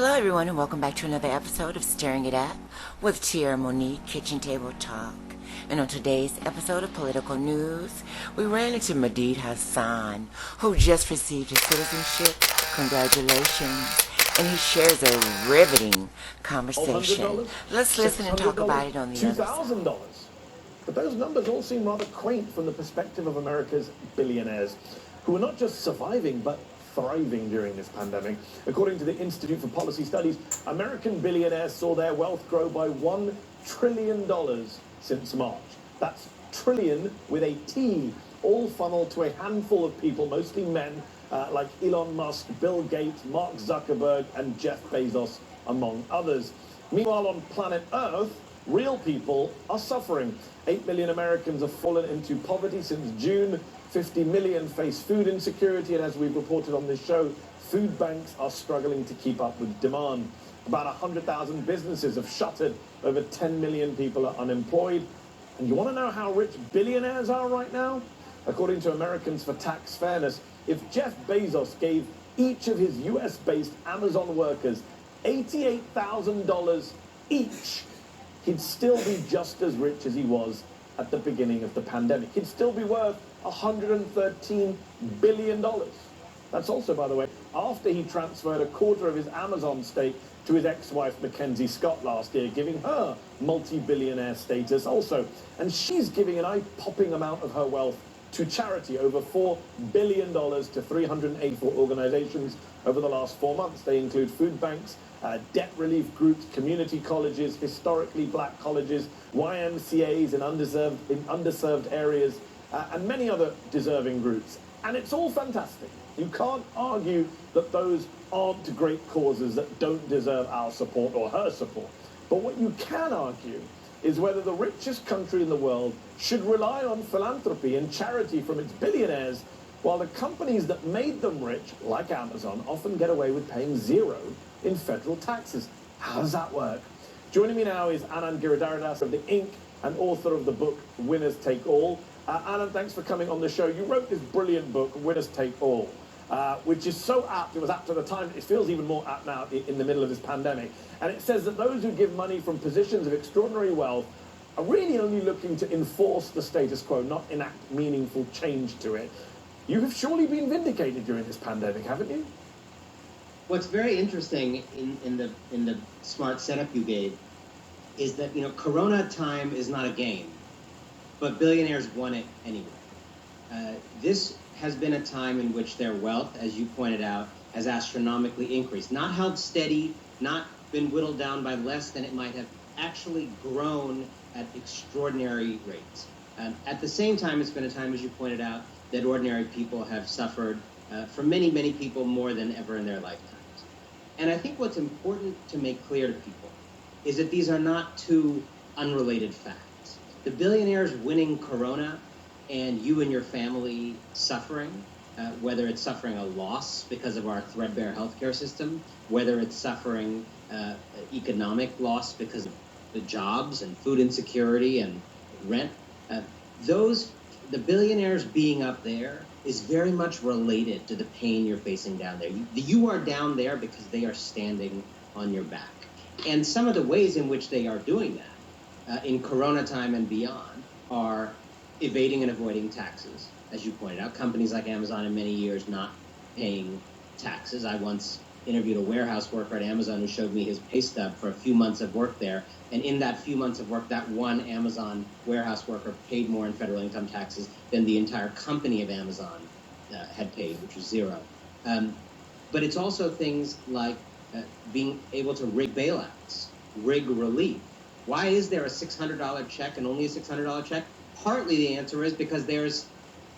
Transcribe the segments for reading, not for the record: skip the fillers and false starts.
Hello everyone and welcome back to another episode of Stirring It Up with Tia Monique Kitchen Table Talk. And on today's episode of Political News, we ran into Mehdi Hasan, who just received his citizenship. Congratulations. And he shares a riveting conversation. Let's listen and talk about it on the other side. $2,000. But those numbers all seem rather quaint from the perspective of America's billionaires, who are not just surviving, but thriving during this pandemic. According to the Institute for Policy Studies, American billionaires saw their wealth grow by $1 trillion since March. That's trillion with a T, all funneled to a handful of people, mostly men, like Elon Musk, Bill Gates, Mark Zuckerberg, and Jeff Bezos, among others. Meanwhile, on planet Earth, real people are suffering. 8 million Americans have fallen into poverty since June. 50 million face food insecurity, and as we've reported on this show, food banks are struggling to keep up with demand. About 100,000 businesses have shuttered. Over 10 million people are unemployed. And you want to know how rich billionaires are right now? According to Americans for Tax Fairness, if Jeff Bezos gave each of his US-based Amazon workers $88,000 each, he'd still be just as rich as he was at the beginning of the pandemic. He'd still be worth $113 billion. That's also, by the way, after he transferred a quarter of his Amazon stake to his ex-wife Mackenzie Scott last year, giving her multi-billionaire status also. And she's giving an eye-popping amount of her wealth to charity, over $4 billion to 384 organizations over the last 4 months. They include food banks, debt relief groups, community colleges, historically black colleges, YMCAs in underserved areas, and many other deserving groups. And it's all fantastic. You can't argue that those aren't great causes that don't deserve our support or her support. But what you can argue is whether the richest country in the world should rely on philanthropy and charity from its billionaires, while the companies that made them rich, like Amazon, often get away with paying zero in federal taxes. How does that work? Joining me now is Anand Giridharadas of the Inc. and author of the book Winners Take All. Anand, thanks for coming on the show. You wrote this brilliant book, Winners Take All, which is so apt. It was apt at the time. It feels even more apt now in the middle of this pandemic. And it says that those who give money from positions of extraordinary wealth are really only looking to enforce the status quo, not enact meaningful change to it. You have surely been vindicated during this pandemic, haven't you? What's very interesting in the smart setup you gave is that, Corona time is not a game, but billionaires won it anyway. This has been a time in which their wealth, as you pointed out, has astronomically increased. Not held steady, not been whittled down by less than it might have, actually grown at extraordinary rates. At the same time, it's been a time, as you pointed out, that ordinary people have suffered, for many, many people, more than ever in their lifetimes. And I think what's important to make clear to people is that these are not two unrelated facts. The billionaires winning Corona and you and your family suffering, whether it's suffering a loss because of our threadbare healthcare system, whether it's suffering economic loss because of the jobs and food insecurity and rent, the billionaires being up there is very much related to the pain you're facing down there. You are down there because they are standing on your back. And some of the ways in which they are doing that in Corona time and beyond are evading and avoiding taxes. As you pointed out, companies like Amazon in many years not paying taxes. I once interviewed a warehouse worker at Amazon who showed me his pay stub for a few months of work there. And in that few months of work, that one Amazon warehouse worker paid more in federal income taxes than the entire company of Amazon had paid, which was zero. But it's also things like being able to rig bailouts, rig relief. Why is there a $600 check and only a $600 check? Partly the answer is because there's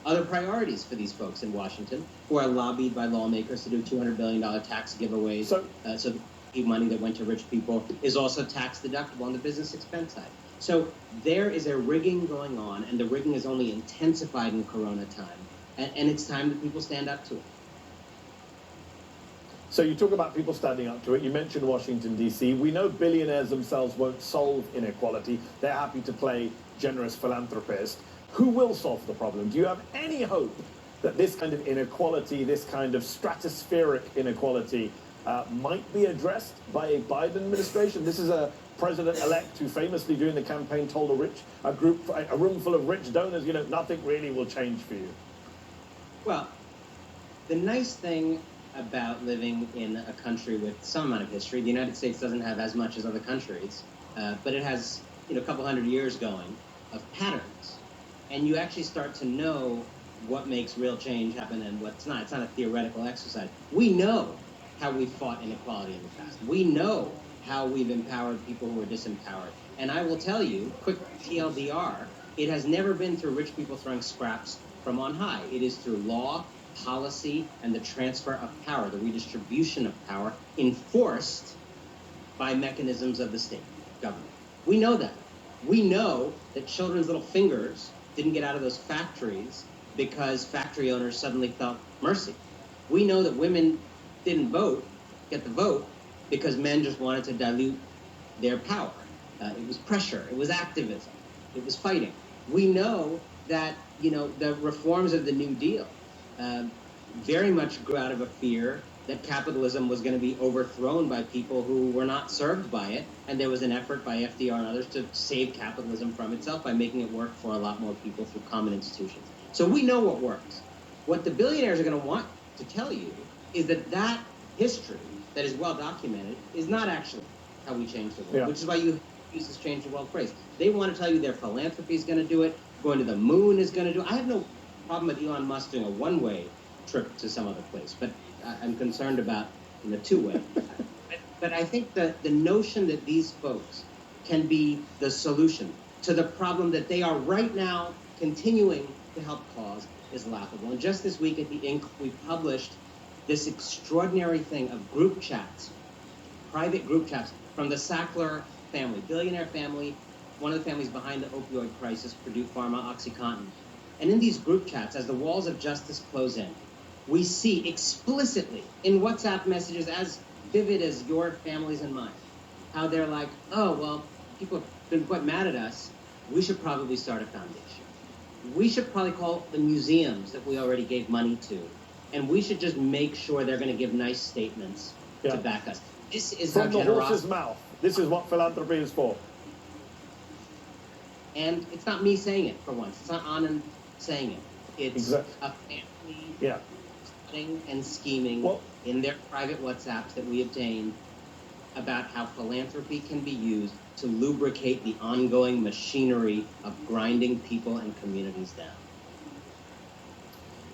other priorities for these folks in Washington who are lobbied by lawmakers to do $200 billion tax giveaways. So the money that went to rich people is also tax deductible on the business expense side. So there is a rigging going on, and the rigging is only intensified in Corona time. And it's time that people stand up to it. So you talk about people standing up to it. You mentioned Washington, D.C. We know billionaires themselves won't solve inequality. They're happy to play generous philanthropist. Who will solve the problem? Do you have any hope that this kind of inequality, this kind of stratospheric inequality, might be addressed by a Biden administration. This is a president-elect who famously during the campaign told a room full of rich donors, nothing really will change for you. Well, the nice thing about living in a country with some amount of history, the United States doesn't have as much as other countries, but it has a couple hundred years going of patterns. And you actually start to know what makes real change happen and what's not. It's not a theoretical exercise. We know how we fought inequality in the past. We know how we've empowered people who are disempowered. And I will tell you, quick TLDR, it has never been through rich people throwing scraps from on high. It is through law, policy, and the transfer of power, the redistribution of power, enforced by mechanisms of the state government. We know that. We know that children's little fingers didn't get out of those factories because factory owners suddenly felt mercy. We know that women didn't get the vote, because men just wanted to dilute their power. It was pressure, it was activism, it was fighting. We know that, the reforms of the New Deal very much grew out of a fear that capitalism was going to be overthrown by people who were not served by it, and there was an effort by FDR and others to save capitalism from itself by making it work for a lot more people through common institutions. So we know what works. What the billionaires are going to want to tell you is that history that is well documented is not actually how we change the world, which is why you use this change the world phrase. They want to tell you their philanthropy is going to do it, going to the moon is going to do it. I have no problem with Elon Musk doing a one-way trip to some other place, but I'm concerned about the two-way. But I think that the notion that these folks can be the solution to the problem that they are right now continuing to help cause is laughable. And just this week at the Inc., we published this extraordinary thing of group chats, private group chats from the Sackler family, billionaire family, one of the families behind the opioid crisis, Purdue Pharma, OxyContin. And in these group chats, as the walls of justice close in, we see explicitly in WhatsApp messages as vivid as your families and mine, how they're like, oh, well, people have been quite mad at us. We should probably start a foundation. We should probably call the museums that we already gave money to, and we should just make sure they're going to give nice statements to back us. This is from the horse's mouth. This is what philanthropy is for. And it's not me saying it for once. It's not Anand saying it. It's a family plotting and scheming in their private WhatsApps that we obtained about how philanthropy can be used to lubricate the ongoing machinery of grinding people and communities down.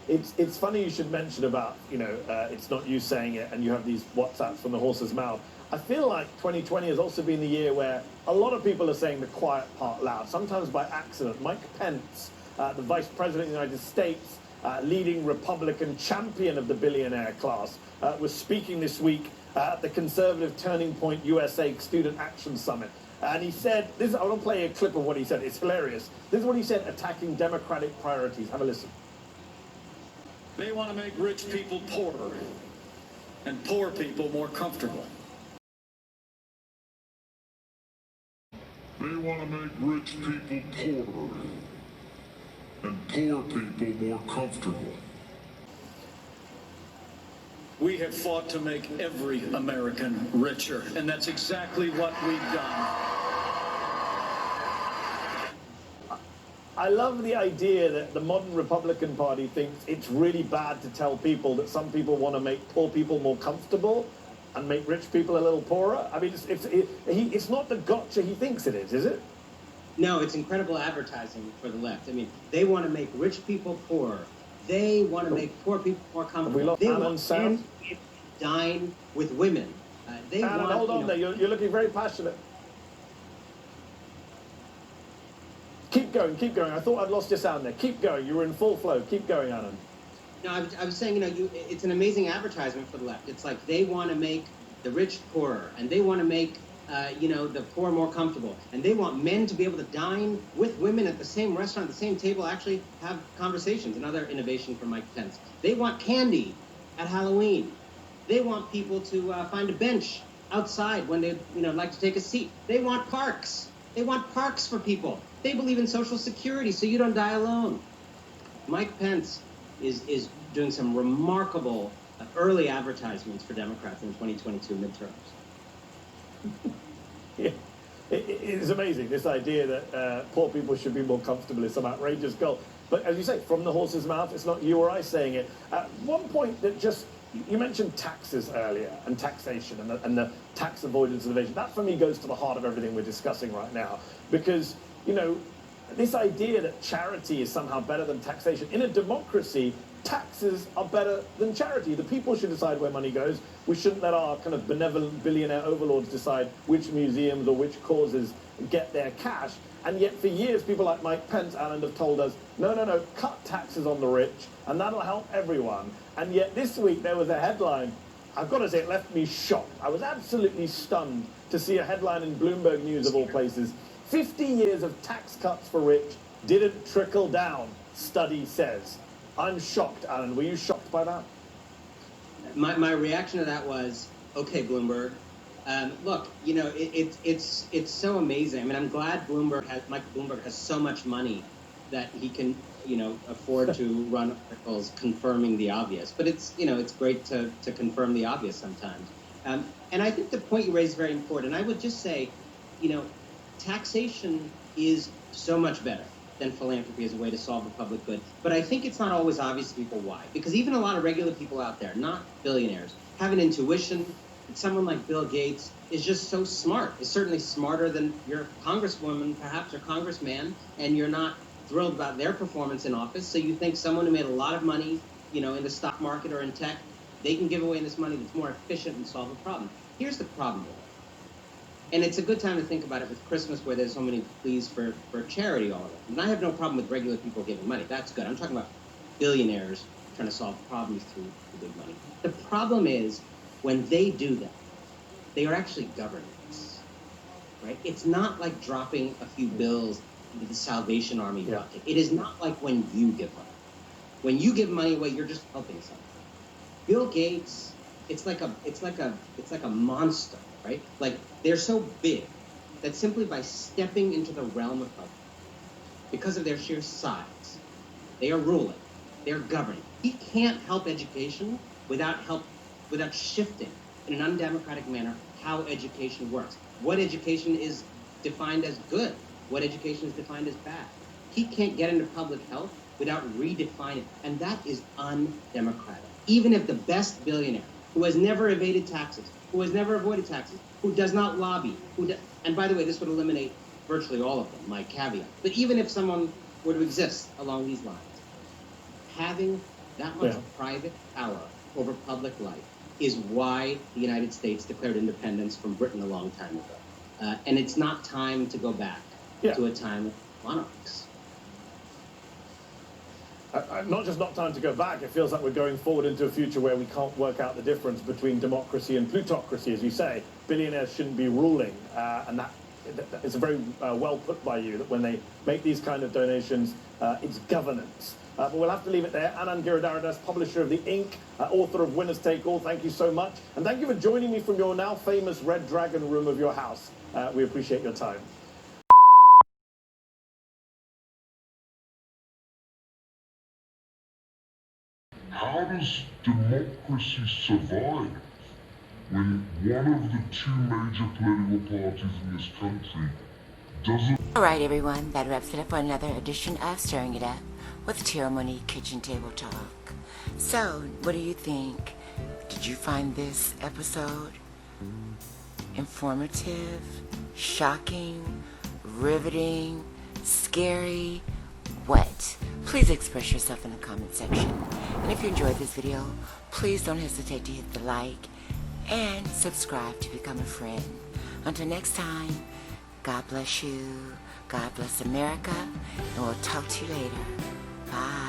It's funny you should mention about, it's not you saying it and you have these WhatsApps from the horse's mouth. I feel like 2020 has also been the year where a lot of people are saying the quiet part loud, sometimes by accident. Mike Pence, the Vice President of the United States, leading Republican champion of the billionaire class, was speaking this week at the Conservative Turning Point USA Student Action Summit. And he said, I want to play a clip of what he said. It's hilarious. This is what he said, attacking Democratic priorities. Have a listen. They want to make rich people poorer and poor people more comfortable. They want to make rich people poorer and poor people more comfortable. We have fought to make every American richer, and that's exactly what we've done. I love the idea that the modern Republican Party thinks it's really bad to tell people that some people want to make poor people more comfortable and make rich people a little poorer. I mean, it's not the gotcha he thinks it is it? No, it's incredible advertising for the left. I mean, they want to make rich people poorer. They want to make poor people more comfortable. They want men to dine with women. Hold on there. You're looking very passionate. Keep going. I thought I'd lost your sound there. Keep going. You were in full flow. Keep going, Anand. No, I was saying, it's an amazing advertisement for the left. It's like they want to make the rich poorer, and they want to make, the poor more comfortable, and they want men to be able to dine with women at the same restaurant, the same table, actually have conversations. Another innovation from Mike Pence. They want candy at Halloween. They want people to find a bench outside when they, like to take a seat. They want parks. They want parks for people. They believe in Social Security so you don't die alone. Mike Pence is doing some remarkable early advertisements for Democrats in 2022 midterms. Yeah. It's amazing, this idea that poor people should be more comfortable is some outrageous goal. But as you say, from the horse's mouth, it's not you or I saying it. One point that just, you mentioned taxes earlier, and taxation, and the tax avoidance and evasion. That for me goes to the heart of everything we're discussing right now. Because, you know, this idea that charity is somehow better than taxation. In a democracy, taxes are better than charity. The people should decide where money goes. We shouldn't let our kind of benevolent billionaire overlords decide which museums or which causes get their cash. And yet for years, people like Mike Pence, Anand, have told us, no, cut taxes on the rich, and that'll help everyone. And yet this week there was a headline, I've got to say it left me shocked. I was absolutely stunned to see a headline in Bloomberg News of all places. 50 years of tax cuts for rich didn't trickle down, study says. I'm shocked, Alan. Were you shocked by that? My reaction to that was, okay, Bloomberg. Look, you know, it's so amazing. I mean, I'm glad Michael Bloomberg has so much money that he can, you know, afford to run articles confirming the obvious. But it's, you know, it's great to confirm the obvious sometimes. And I think the point you raised is very important. I would just say, you know, taxation is so much better than philanthropy as a way to solve the public good. But I think it's not always obvious to people why. Because even a lot of regular people out there, not billionaires, have an intuition that someone like Bill Gates is just so smart, is certainly smarter than your congresswoman, perhaps, or congressman, and you're not thrilled about their performance in office. So you think someone who made a lot of money, you know, in the stock market or in tech, they can give away this money that's more efficient and solve a problem. Here's the problem with it. And it's a good time to think about it with Christmas, where there's so many pleas for charity all around. And I have no problem with regular people giving money. That's good. I'm talking about billionaires trying to solve problems through big money. The problem is when they do that, they are actually governing us, right? It's not like dropping a few bills into the Salvation Army bucket. It is not like when you give money. When you give money away, you're just helping someone. Bill Gates, it's like a monster. Right? Like, they're so big that simply by stepping into the realm of public, because of their sheer size, they are ruling, they're governing. He can't help education without shifting in an undemocratic manner how education works. What education is defined as good, what education is defined as bad. He can't get into public health without redefining it, and that is undemocratic. Even if the best billionaire, who has never evaded taxes, who has never avoided taxes, who does not lobby, and by the way, this would eliminate virtually all of them, my caveat. But even if someone were to exist along these lines, having that much private power over public life is why the United States declared independence from Britain a long time ago. And it's not time to go back to a time of monarchs. Not just not time to go back, it feels like we're going forward into a future where we can't work out the difference between democracy and plutocracy, as you say. Billionaires shouldn't be ruling, and that is very well put by you, that when they make these kind of donations, it's governance. But we'll have to leave it there. Anand Giridharadas, publisher of The Ink, author of Winners Take All, thank you so much. And thank you for joining me from your now famous Red Dragon room of your house. We appreciate your time. How does democracy survive when one of the two major political parties in this country doesn't... Alright everyone, that wraps it up for another edition of Stirring It Up with Tara Monique Kitchen Table Talk. So, what do you think? Did you find this episode informative, shocking, riveting, scary? What? Please express yourself in the comment section. And if you enjoyed this video, please don't hesitate to hit the like and subscribe to become a friend. Until next time, God bless you, God bless America, and we'll talk to you later. Bye.